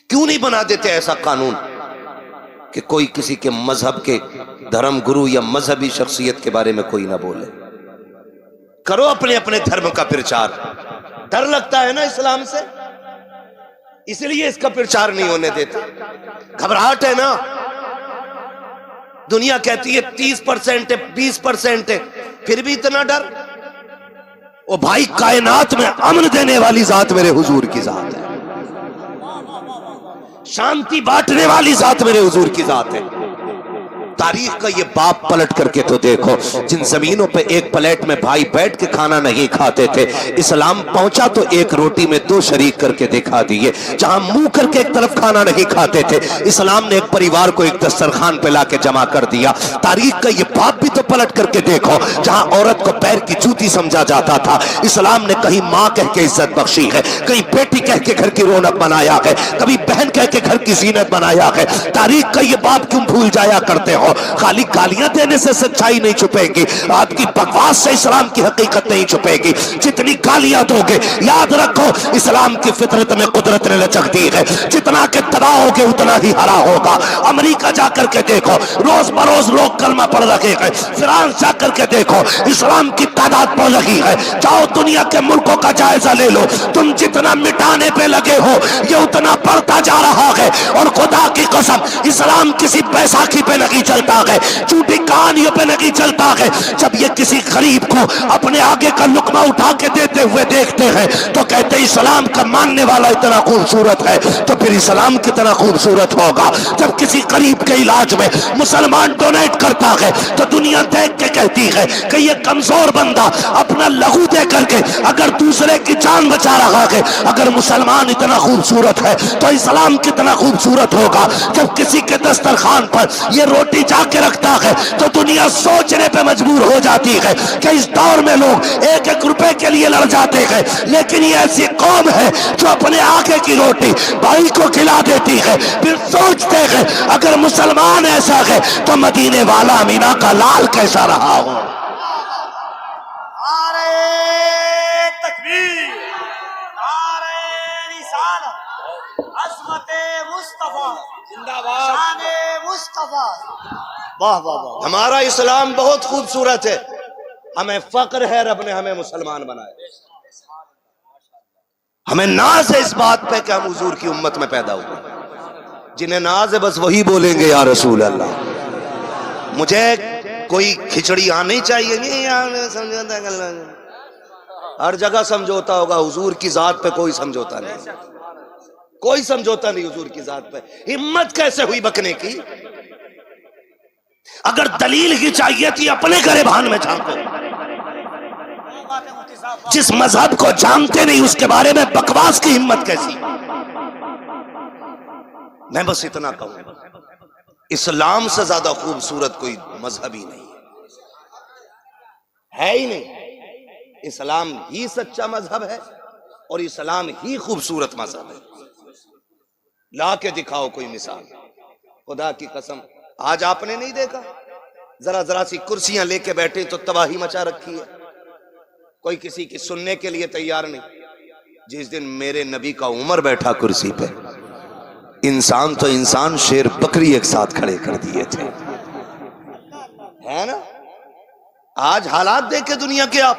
کیوں نہیں بنا دیتے ایسا قانون کہ کوئی کسی کے مذہب کے دھرم گرو یا مذہبی شخصیت کے بارے میں کوئی نہ بولے؟ کرو اپنے اپنے دھرم کا پرچار. ڈر لگتا ہے نا اسلام سے، اس لیے اس کا پرچار نہیں ہونے دیتے. گھبراہٹ ہے نا. دنیا کہتی ہے 30% ہے، 20% ہے، پھر بھی اتنا ڈر. او بھائی، کائنات میں امن دینے والی ذات میرے حضور کی ذات ہے، شانتی بانٹنے والی ذات میرے حضور کی ذات ہے. تاریخ کا یہ باپ پلٹ کر کے تو دیکھو، جن زمینوں پہ ایک پلیٹ میں بھائی بیٹھ کے کھانا نہیں کھاتے تھے، اسلام پہنچا تو ایک روٹی میں 2 شریک کر کے دکھا دیے. جہاں منہ کر کے ایک طرف کھانا نہیں کھاتے تھے، اسلام نے ایک پریوار کو ایک دسترخوان پہ لا کے جمع کر دیا. تاریخ کا یہ باپ بھی تو پلٹ کر کے دیکھو، جہاں عورت کو پیر کی جوتی سمجھا جاتا تھا، اسلام نے کہیں ماں کہہ کے عزت بخشی ہے، کہیں بیٹی کہہ کے گھر کی رونق بنایا ہے، کبھی بہن کہہ کے گھر کی زینت بنایا ہے. تاریخ کا یہ باپ کیوں بھول جایا کرتے ہو؟ خالی گالیاں دینے سے سچائی نہیں چھپے گی، آپ کی بکواس سے اسلام کی حقیقت نہیں چھپے گی. جتنی گالیاں دو گے، یاد رکھو اسلام کی فطرت میں قدرت نے لچک دی ہے، جتنا کہ تباہ ہوگے اتنا ہی ہرا ہوگا. امریکہ جا کر کے دیکھو، روز بروز لوگ کلمہ پڑھ رہے ہیں. فرانس جا کر کے دیکھو، اسلام کی تعداد بڑھ رہی ہے. جاؤ دنیا کے ملکوں کا جائزہ لے لو، تم جتنا مٹانے پہ لگے ہو یہ اتنا بڑھتا جا رہا ہے. اور خدا کی قسم، اسلام کسی بیساکھی پہ نہیں چلتا ہے، جھوٹی کہانیوں پہ نہیں چلتا ہے. جب یہ کسی غریب کو اپنے آگے کا لقمہ اٹھا کے دیتے ہوئے دیکھتے ہیں تو کہتے ہیں اسلام کا ماننے والا اتنا خوبصورت ہے تو پھر اسلام کتنا خوبصورت ہوگا. جب کسی غریب کے علاج میں مسلمان ڈونیٹ کرتا ہے تو دنیا دیکھ کے کہتی ہے کہ یہ کمزور بندہ اپنا لہو دے کر کے اگر دوسرے کی جان بچا رہا ہے، اگر مسلمان اتنا خوبصورت ہے تو اسلام کتنا خوبصورت ہوگا. جب کسی کے دسترخوان پر یہ روٹی جا کے رکھتا ہے تو دنیا سوچنے پہ مجبور ہو جاتی ہے کہ اس دور میں لوگ 1-1 روپے کے لیے لڑ جاتے ہیں، لیکن یہ ایسی قوم ہے جو اپنے آگے کی روٹی بھائی کو کھلا دیتی ہے. پھر سوچتے ہیں اگر مسلمان ایسا ہے تو مدینے والا امینہ کا لال کیسا رہا ہو. نعرہ تکبیر، نعرہ رسالت، عظمت مصطفیٰ، زندہ باد، شان مصطفیٰ. واہ واہ واہ. ہمارا اسلام بہت خوبصورت ہے، ہمیں فخر ہے رب نے ہمیں مسلمان بنایا. ہمیں ناز ہے اس بات پہ کہ ہم حضور کی امت میں پیدا ہوئے. جنہیں ناز ہے بس وہی بولیں گے یا رسول اللہ. مجھے کوئی کھچڑی آنی چاہیے نہیں، ہر جگہ سمجھوتا ہوگا، حضور کی ذات پہ کوئی سمجھوتا نہیں، کوئی سمجھوتا نہیں حضور کی ذات پہ. ہمت کیسے ہوئی بکنے کی؟ اگر دلیل ہی چاہیے تھی اپنے گریبان میں جھانکو. جس مذہب کو جانتے نہیں اس کے بارے میں بکواس کی ہمت کیسی؟ میں بس اتنا کہوں، اسلام سے زیادہ خوبصورت کوئی مذہب ہی نہیں ہے ہی نہیں. اسلام ہی سچا مذہب ہے اور اسلام ہی خوبصورت مذہب ہے. لا کے دکھاؤ کوئی مثال. خدا کی قسم آج آپ نے نہیں دیکھا، ذرا سی کرسیاں لے کے بیٹھے تو تباہی مچا رکھی ہے، کوئی کسی کی سننے کے لیے تیار نہیں. جس دن میرے نبی کا عمر بیٹھا کرسی پہ، انسان تو انسان شیر بکری ایک ساتھ کھڑے کر دیے تھے، ہے نا؟ آج حالات دیکھے دنیا کے، آپ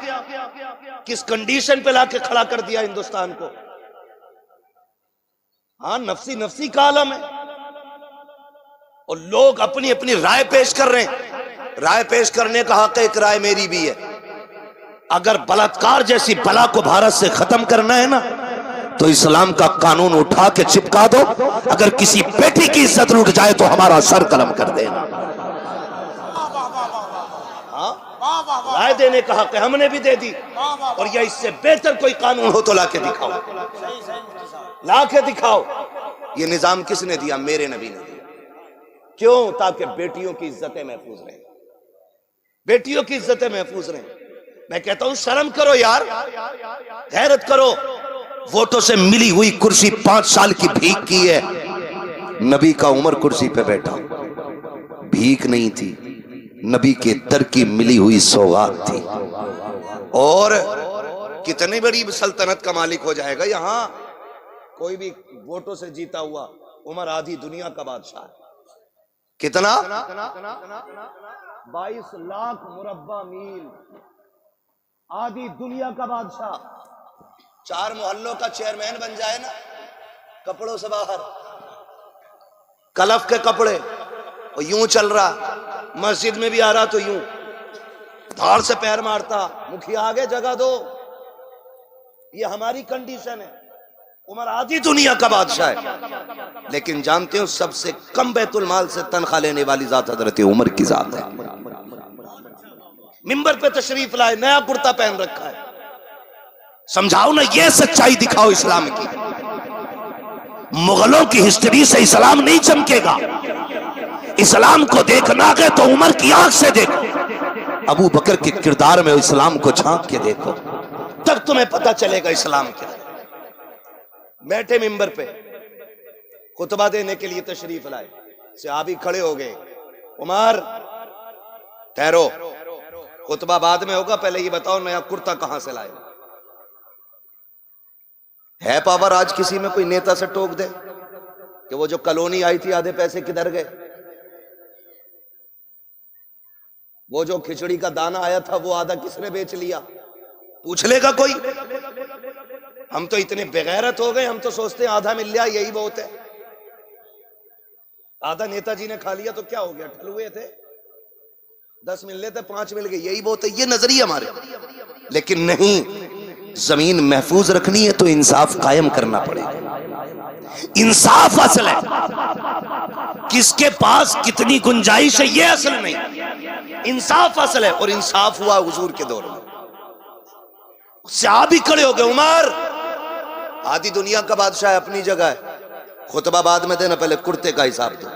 کس کنڈیشن پہ لا کے کھڑا کر دیا ہندوستان کو. ہاں، نفسی نفسی کا عالم ہے اور لوگ اپنی اپنی رائے پیش کر رہے ہیں. رائے پیش کرنے کا حق ہے، ایک رائے میری بھی ہے. اگر بلاತ್کار جیسی بلا کو بھارت سے ختم کرنا ہے نا تو اسلام کا قانون اٹھا کے چپکا دو. اگر کسی بیٹی کی عزت لوٹ جائے تو ہمارا سر قلم کر دینا. رائے دینے کا حق ہے، ہم نے بھی دے دی. اور یا اس سے بہتر کوئی قانون ہو تو لا کے دکھاؤ، لا کے دکھاؤ. یہ نظام کس نے دیا؟ میرے نبی نے دیا. کیوں؟ تاکہ بیٹیوں کی عزتیں محفوظ رہیں، بیٹیوں کی عزتیں محفوظ رہیں. میں کہتا ہوں شرم کرو یار، غیرت کرو. ووٹوں سے ملی ہوئی کرسی 5 سال کی بھیک کی ہے. نبی کا عمر کرسی پہ بیٹھا، بھیک نہیں تھی، نبی کے در کی ملی ہوئی سوغات تھی. اور کتنی بڑی سلطنت کا مالک ہو جائے گا یہاں کوئی بھی ووٹوں سے جیتا ہوا. عمر آدھی دنیا کا بادشاہ ہے. کتنا؟ 22 لاکھ مربع میل. آدھی دنیا کا بادشاہ. 4 محلوں کا چیئرمین بن جائے نا کپڑوں سے باہر, کلف کے کپڑے, اور یوں چل رہا, مسجد میں بھی آ رہا تو یوں دھاڑ سے پیر مارتا, مکھیا آگے جگہ دو. یہ ہماری کنڈیشن ہے. عمر آدھی دنیا کا بادشاہ ہے, لیکن جانتے ہو سب سے کم بیت المال سے تنخواہ لینے والی ذات حضرت عمر کی ذات ہے. منبر پہ تشریف لائے, نیا کرتا پہن رکھا ہے. سمجھاؤ نا, یہ سچائی دکھاؤ اسلام کی. مغلوں کی ہسٹری سے اسلام نہیں چمکے گا. اسلام کو دیکھنا ہے تو عمر کی آنکھ سے دیکھو, ابو بکر کے کردار میں اسلام کو جھانک کے دیکھو, تب تمہیں پتا چلے گا اسلام کیا. بیٹھے منبر پہ خطبہ دینے کے لیے تشریف لائے, صحابی کھڑے ہو گئے. عمر ٹھہرو, خطبہ بعد میں ہوگا, پہلے یہ بتاؤ نیا کرتا کہاں سے لائے. ہے پاور آج کسی میں کوئی نیتا سے ٹوک دے کہ وہ جو کالونی آئی تھی آدھے پیسے کدھر گئے, وہ جو کھچڑی کا دانہ آیا تھا وہ آدھا کس نے بیچ لیا, پوچھ لے گا کوئی؟ ہم تو اتنے بغیرت ہو گئے, ہم تو سوچتے ہیں آدھا مل لیا یہی بہت ہے. آدھا نیتا جی نے کھا لیا تو کیا ہو گیا, ٹھلوئے تھے, 10 مل لیتے 5 مل گئے یہی بہت ہے. یہ نظریہ ہمارے, لیکن نہیں, زمین محفوظ رکھنی ہے تو انصاف قائم کرنا پڑے گا. انصاف اصل ہے, کس کے پاس کتنی گنجائش ہے یہ اصل نہیں, انصاف اصل ہے. اور انصاف ہوا حضور کے دور میں. صحابی کھڑے ہو گئے, عمر آدھی دنیا کا بادشاہ ہے, اپنی جگہ ہے, خطبہ بعد میں دینا, پہلے کرتے کا حساب دو.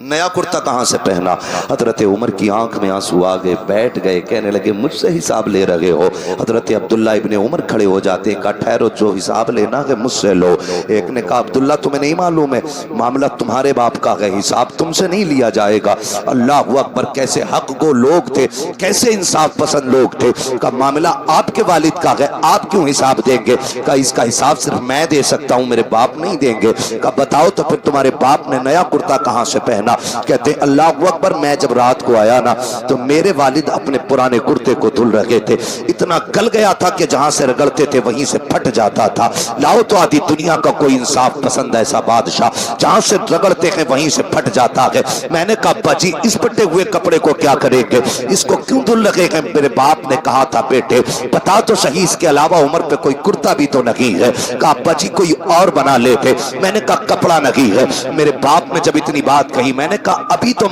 نیا کرتا کہاں سے پہنا؟ حضرت عمر کی آنکھ میں آنسو آ گئے, بیٹھ گئے, کہنے لگے مجھ سے حساب لے رہے ہو. حضرت عبداللہ ابن عمر کھڑے ہو جاتے, کہا ٹھہرو, جو حساب لینا ہے مجھ سے لو. ایک نے کہا عبداللہ تمہیں نہیں معلوم ہے, معاملہ تمہارے باپ کا ہے, حساب تم سے نہیں لیا جائے گا. اللہ اکبر, کیسے حق گو لوگ تھے, کیسے انصاف پسند لوگ تھے. کہا معاملہ آپ کے والد کا ہے, آپ کیوں حساب دیں گے؟ کہا اس کا حساب صرف میں دے سکتا ہوں, میرے باپ نہیں دیں گے. کہا بتاؤ تو پھر تمہارے باپ نے نیا کرتا کہاں سے پہنا؟ کہتے اللہ اکبر, میں جب رات کو آیا نا تو میرے والد اپنے پرانے کرتے کو دھل رہے تھے, اتنا گل گیا تھا کہ جہاں سے رگڑتے تھے وہیں سے پھٹ جاتا تھا. لاؤ تو آدھی دنیا کا کوئی انصاف پسند ایسا بادشاہ, جہاں سے رگڑتے ہیں وہیں سے پھٹ جاتا ہے. میں نے کہا ابا جی اس پھٹے ہوئے کپڑے کو کیا کریں گے, اس کو کیوں دھل رہے ہیں؟ میرے باپ نے کہا تھا بیٹے بتا تو صحیح, اس کے علاوہ عمر پہ کوئی کرتا بھی تو نہیں ہے. کہا ابا جی کوئی اور بنا لیتے. میں نے کہا کپڑا نہیں ہے. میرے باپ نے جب اتنی بات کہی, میں نے کہا ابھی تو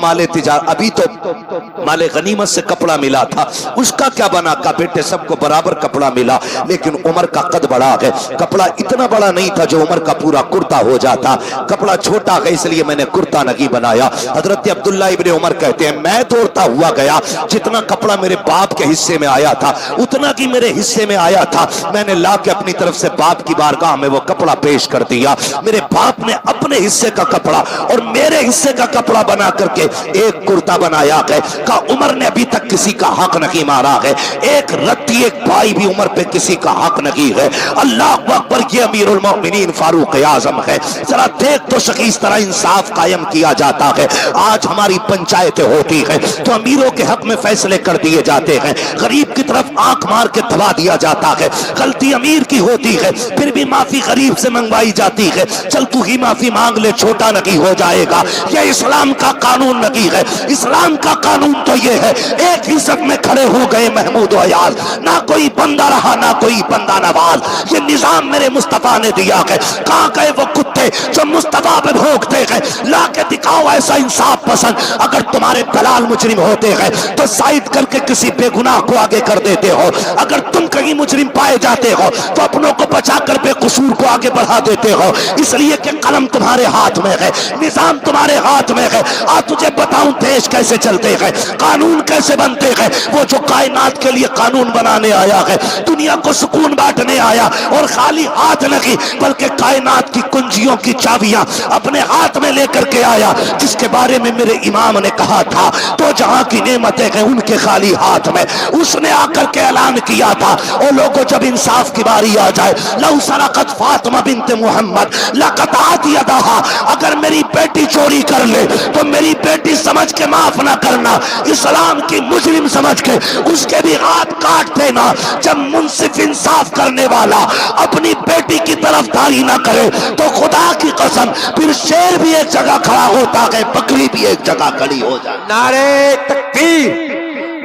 ابھی تو مال غنیمت سے کپڑا ملا تھا, اس کا کیا بنا؟ کہا بیٹے سب کو برابر کپڑا ملا, لیکن عمر کا قد بڑا ہے, کپڑا اتنا بڑا نہیں تھا جو عمر کا پورا کرتا ہو جاتا, کپڑا چھوٹا ہے اس لیے میں نے کرتا نہیں بنایا. حضرت عبداللہ ابن عمر کہتے ہیں میں دوڑتا ہوا گیا, جتنا کپڑا میرے باپ کے حصے میں آیا تھا اتنا کی میرے حصے میں آیا تھا, میں نے لا کے اپنی طرف سے باپ کی بارگاہ میں وہ کپڑا پیش کر دیا. میرے باپ نے اپنے حصے کا کپڑا اور میرے حصے کا کپڑا بنا کر کے ایک کرتا بنایا ہے. کہا عمر نے ابھی تک کسی کا حق نہیں مارا ہے, ایک رتی ایک پائی بھی عمر پہ کسی کا حق نہیں ہے. اللہ اکبر, یہ امیر المومنین فاروق اعظم ہے. ذرا دیکھ تو صحیح, اس طرح انصاف قائم کیا جاتا ہے. آج ہماری پنچایتیں ہوتی ہیں تو امیروں کے حق میں فیصلے کر دیے جاتے ہیں, غریب کی طرف آنکھ مار کے دبا دیا جاتا ہے. غلطی امیر کی ہوتی ہے پھر بھی معافی غریب سے منگوائی جاتی ہے. چل تو ہی معافی مانگ لے, چھوٹا نہیں ہو جائے گا. یہ اسلام کا قانون نہیں ہے. اسلام کا قانون تو یہ ہے, ایک ہی سب میں کھڑے ہو گئے محمود و ایاز, نہ کوئی بندہ رہا نہ کوئی بندہ نواز. یہ نظام میرے مصطفیٰ نے دیا ہے. کہاں گئے وہ کتے جو مصطفیٰ پہ بھونکتے ہیں؟ لا کے دکھاؤ ایسا انصاف پسند. اگر تمہارے دلال مجرم ہوتے ہیں تو سائد کر کے کسی بے گناہ کو آگے کر دیتے ہو. اگر تم کہیں مجرم پائے جاتے ہو تو اپنوں کو بچا کر بے قصور کو آگے بڑھا دیتے ہو, اس لیے کہ قلم تمہارے ہاتھ میں ہے, نظام تمہارے ہاتھ ہاتھ میں ہے. آ تجھے بتاؤں دیش کیسے چلتے ہیں, قانون کیسے بنتے ہیں. وہ جو کائنات کے لیے قانون بنانے آیا ہے, دنیا کو سکون بانٹنے آیا, اور خالی ہاتھ نہیں بلکہ کائنات کی کنجیوں کی چابیاں اپنے ہاتھ میں لے کر کے آیا, جس کے بارے میں میرے امام نے کہا تھا تو جہاں کی نعمتیں ہیں ان کے خالی ہاتھ میں. اس نے آ کر کے اعلان کیا تھا, اور لوگوں جب انصاف کی باری آ جائے, لو سرقت فاطمہ بنت محمد لقطعت یدہا, اگر میری بیٹی چوری کر لے تو میری بیٹی سمجھ کے معاف نہ کرنا, اسلام کی مجرم سمجھ کے اس کے بھی ہاتھ کاٹ دینا. جب منصف انصاف کرنے والا اپنی بیٹی کی طرفداری نہ کرے تو خدا کی قسم پھر شیر بھی ایک جگہ کھڑا ہوتا ہے, بکری بھی ایک جگہ کھڑی ہو جائے. نعرے تکبیر,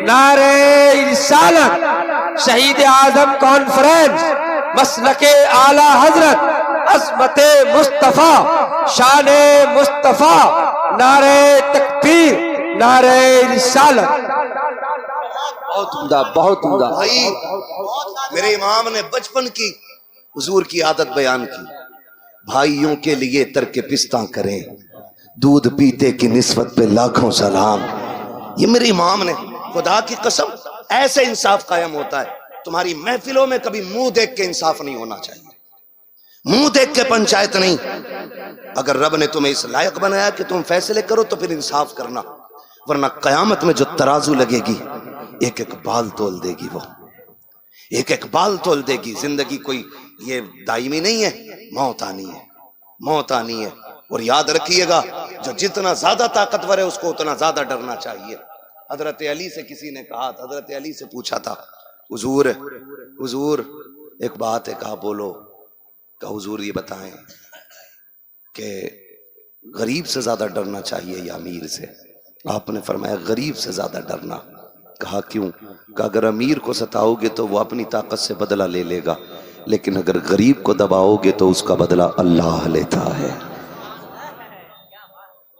نعرے رسالت, شہید اعظم کانفرنس, مسلک اعلی حضرت, عظمت مصطفیٰ, شان مصطفیٰ, نعرے تکبیر, نعرے رسالت. بہت عمدہ, بہت عمدہ. بھائی میرے امام نے بچپن کی حضور کی عادت بیان کی, بھائیوں کے لیے ترک پستہ کریں, دودھ پیتے کی نسبت پہ لاکھوں سلام. یہ میرے امام نے, خدا کی قسم ایسے انصاف قائم ہوتا ہے. تمہاری محفلوں میں کبھی منہ دیکھ کے انصاف نہیں ہونا چاہیے, منہ دیکھ کے پنچایت نہیں. اگر رب نے تمہیں اس لائق بنایا کہ تم فیصلے کرو تو پھر انصاف کرنا, ورنہ قیامت میں جو ترازو لگے گی ایک ایک بال تول دے گی, وہ ایک ایک بال تول دے گی. زندگی کوئی یہ دائمی نہیں ہے, موت آنی ہے, موت آنی ہے. اور یاد رکھیے گا, جو جتنا زیادہ طاقتور ہے اس کو اتنا زیادہ ڈرنا چاہیے. حضرت علی سے کسی نے کہا, حضرت علی سے پوچھا تھا, حضور حضور ایک بات ہے, کہا بولو. کہا حضور یہ بتائیں کہ غریب سے زیادہ ڈرنا چاہیے یا امیر سے؟ آپ نے فرمایا غریب سے زیادہ ڈرنا. کہا کیوں؟ کہ اگر امیر کو ستاؤ گے تو وہ اپنی طاقت سے بدلہ لے لے گا, لیکن اگر غریب کو دباؤ گے تو اس کا بدلہ اللہ لیتا ہے,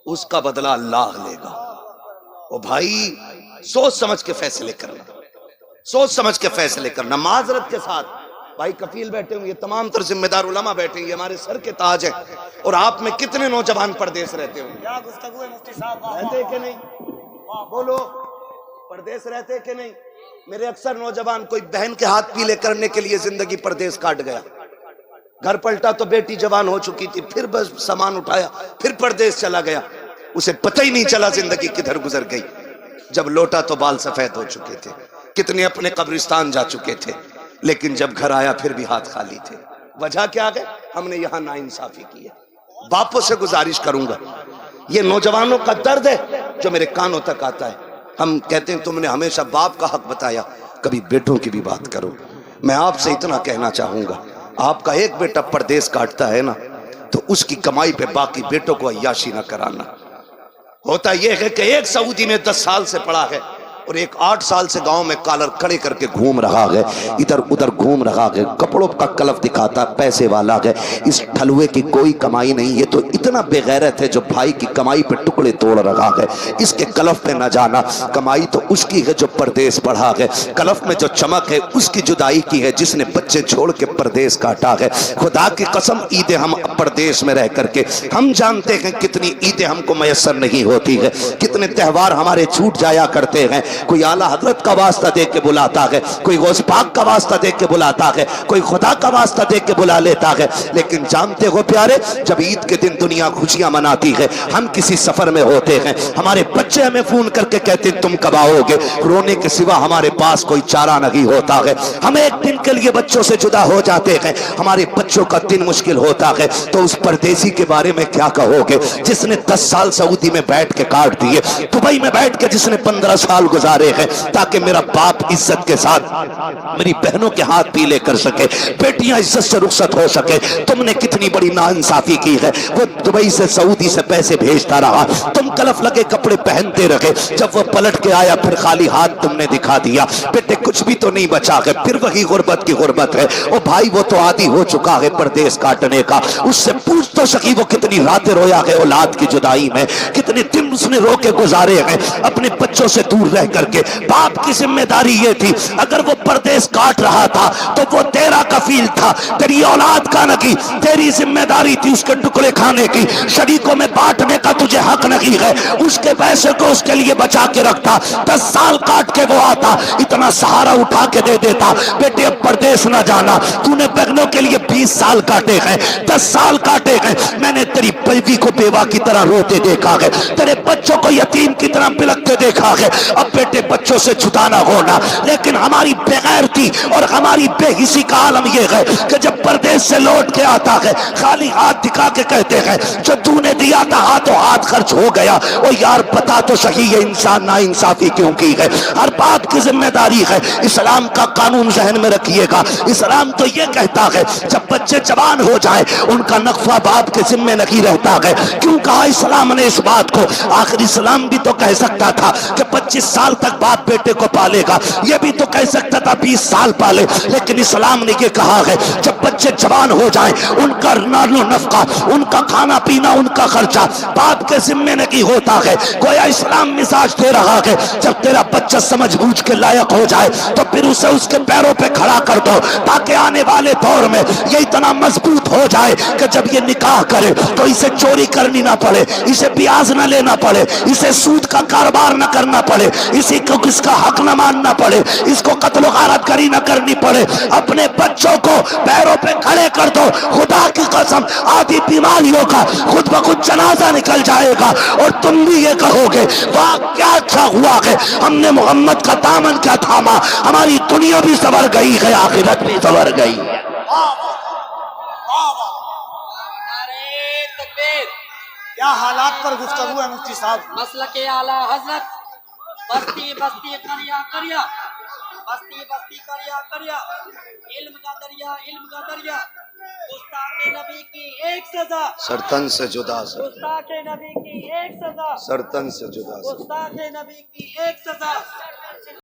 اس کا بدلہ اللہ لے گا. اور بھائی سوچ سمجھ کے فیصلے کرنا, سوچ سمجھ کے فیصلے کرنا, معذرت کے ساتھ. بھائی کفیل بیٹھے ہوں, یہ تمام تر ذمہ دار علماء بیٹھے ہیں, یہ ہمارے سر کے تاج ہیں. اور آپ میں کتنے نوجوان پردیس رہتے ہوں گے, کیا گفتگو ہے مفتی صاحب, رہتے کہ نہیں؟ بولو, پردیس رہتے کہ نہیں؟ میرے اکثر نوجوان کوئی بہن کے ہاتھ پیلے کرنے کے لیے زندگی پردیس کاٹ گیا, گھر پلٹا تو بیٹی جوان ہو چکی تھی, پھر بس سامان اٹھایا پھر پردیس چلا گیا, اسے پتہ ہی نہیں چلا زندگی کدھر گزر گئی. جب لوٹا تو بال سفید ہو چکے تھے, کتنے اپنے قبرستان جا چکے تھے, لیکن جب گھر آیا پھر بھی ہاتھ خالی تھے. وجہ کیا ہے؟ ہم نے یہاں ناانصافی کی ہے. باپوں سے گزارش کروں گا, یہ نوجوانوں کا درد ہے جو میرے کانوں تک آتا ہے. ہم کہتے ہیں تم نے ہمیشہ باپ کا حق بتایا, کبھی بیٹوں کی بھی بات کرو. میں آپ سے اتنا کہنا چاہوں گا, آپ کا ایک بیٹا پردیس کاٹتا ہے نا تو اس کی کمائی پہ باقی بیٹوں کو عیاشی نہ کرانا. ہوتا یہ ہے کہ ایک سعودی میں 10 سال سے پڑا ہے اور ایک 8 سال سے گاؤں میں کالر کھڑے کر کے گھوم رہا ہے, ادھر ادھر گھوم رہا ہے, کپڑوں کا کلف دکھاتا, پیسے والا ہے. اس ٹھلوے کی کوئی کمائی نہیں, یہ تو اتنا بے غیرت ہے جو بھائی کی کمائی پہ ٹکڑے توڑ رہا ہے. اس کے کلف پہ نہ جانا, کمائی تو اس کی ہے جو پردیس پڑھا ہے, کلف میں جو چمک ہے اس کی جدائی کی ہے جس نے بچے چھوڑ کے پردیس کاٹا ہے. خدا کی قسم عیدیں ہم پردیس میں رہ کر کے ہم جانتے ہیں کتنی عیدیں ہم کو میسر نہیں ہوتی ہے, کتنے تہوار ہمارے چھوٹ جایا کرتے ہیں. کوئی اعلیٰ حضرت کا واسطہ دے کے بلاتا ہے, کوئی غوث پاک کا واسطہ دے کے بلاتا ہے, کوئی خدا کا واسطہ دے کے بلا لیتا ہے. لیکن جانتے ہو پیارے, جب عید کے دن دنیا خوشیاں مناتی ہے, ہم کسی سفر میں ہوتے ہیں, ہمارے بچے ہمیں فون کر کے کہتے ہیں تم کب آؤ گے, رونے کے سوا ہمارے پاس کوئی چارہ نہیں ہوتا ہے. ہم ایک دن کے لیے بچوں سے جدا ہو جاتے ہیں, ہمارے بچوں کا دن مشکل ہوتا ہے. تو اس پردیسی کے بارے میں کیا کہو گے جس نے 10 سال سعودی میں بیٹھ کے کاٹ دیے, دبئی میں بیٹھ کے جس نے 15 سال گزارے ہیں تاکہ میرا باپ عزت کے ساتھ میری بہنوں کے ہاتھ پیلے کر سکے, بیٹیاں عزت سے رخصت ہو سکے. تم نے کتنی بڑی ناانصافی کی ہے, وہ دبئی سے سعودی سے پیسے بھیجتا رہا, تم کلف لگے کپڑے پہنتے رہے, جب وہ پلٹ کے آیا پھر خالی ہاتھ تم نے دکھا دیا. بیٹے کچھ بھی تو نہیں بچا ہے, پھر وہی غربت کی غربت ہے. او بھائی وہ تو عادی ہو چکا ہے پردیس کاٹنے کا, اس سے پوچھ تو سکی وہ کتنی راتیں رویا ہے اولاد کی جدائی میں, کتنے دن اس نے رو کے گزارے ہیں اپنے بچوں سے دور رہ کر کے باپ کی ذمہ داری یہ تھی اگر وہ پردیس کاٹ رہا تھا تو وہ تیرا کفیل تھا، تیری اولاد کا نہیں، تیری ذمہ داری تھی اس کے ٹکڑے کھانے کی، شریکوں میں بانٹنے کا تجھے حق نہیں ہے، اس کے پیسے کو اس کے لیے بچا کے رکھتا، 10 سال کاٹ کے وہ آتا اتنا سہارا اٹھا کے دے دیتا، بیٹے اب پردیس نہ جانا، تو نے بہنوں کے لیے 20 سال کاٹے ہیں، 10 سال کاٹے ہیں، میں نے تیری بیوی کو بیوہ کی طرح روتے دیکھا ہے، تیرے بچوں کو یتیم کی طرح بلکتے دیکھا ہے، اب بیٹے بچوں سے جدا نہ ہونا، لیکن ہماری بغیرتی اور ہماری بے حسی کا عالم یہ ہے کہ جب پردیس سے لوٹ کے آتا ہے خالی ہاتھ دکھا کے کہتے ہیں جو تو نے دیا تھا ہاتھوں ہاتھ خرچ ہو گیا، وہ یار پتا تو صحیح یہ انسان نا انصافی کیوں کی ہے، ہر بات کی ذمہ داری ہے، اسلام کا قانون ذہن میں رکھیے گا، اسلام تو یہ کہتا ہے جب بچے جوان ہو جائیں ان کا نقفہ باپ کے ذمہ نہیں رہتا ہے، کیوں کہا اسلام نے اس بات کو؟ آخر اسلام بھی تو کہہ سکتا تھا کہ 25 سال تک باپ بیٹے کو پالے گا، یہ بھی تو کہہ سکتا تھا 20 سال پالے، لیکن اسلام نے یہ کہا ہے جب بچے جوان ہو جائیں ان کا نان و نفقہ، ان کا کھانا پینا، ان کا خرچہ باپ کے ذمہ نہیں ہوتا ہے، گویا اسلام مزاج دے رہا ہے جب تیرا بچہ سمجھ بوجھ کے لائق ہو جائے تو پھر اسے اس کے پیروں پہ کھڑا کر دو تاکہ آنے والے دور میں یہ اتنا مضبوط ہو جائے کہ جب یہ نکاح کرے تو اسے چوری کرنی نہ پڑے، اسے بیاض نہ لینا پڑے، اسے سود کا کاروبار نہ کرنا پڑے، اسی کو اس کا حق نہ ماننا پڑے، اس کو قتل و غارت گری نہ کرنی پڑے، اپنے بچوں کو پیروں پہ کھڑے کر دو، خدا کی قسم آدھی بیماریوں کا خود بخود جنازہ نکل جائے گا اور تم بھی یہ کہو گے واہ کیا اچھا ہوا ہے ہم نے محمد کا دامن کیا تھاما، ہماری دنیا بھی سنور گئی ہے آخرت بھی سنور گئی ہے۔ نعرہ تکبیر، کیا حالات پر گفتگو ہے مفتی صاحب؟ مسلک اعلیٰ حضرت، بستی بستی کریا کریا، بستی بستی کریا کریا، علم کا دریا علم کا دریا، گستاخ نبی کی ایک سزا، سرتن سے جدا گستاخ نبی کی ایک سزا، سرتن سے جدا گستاخ نبی کی ایک سزا،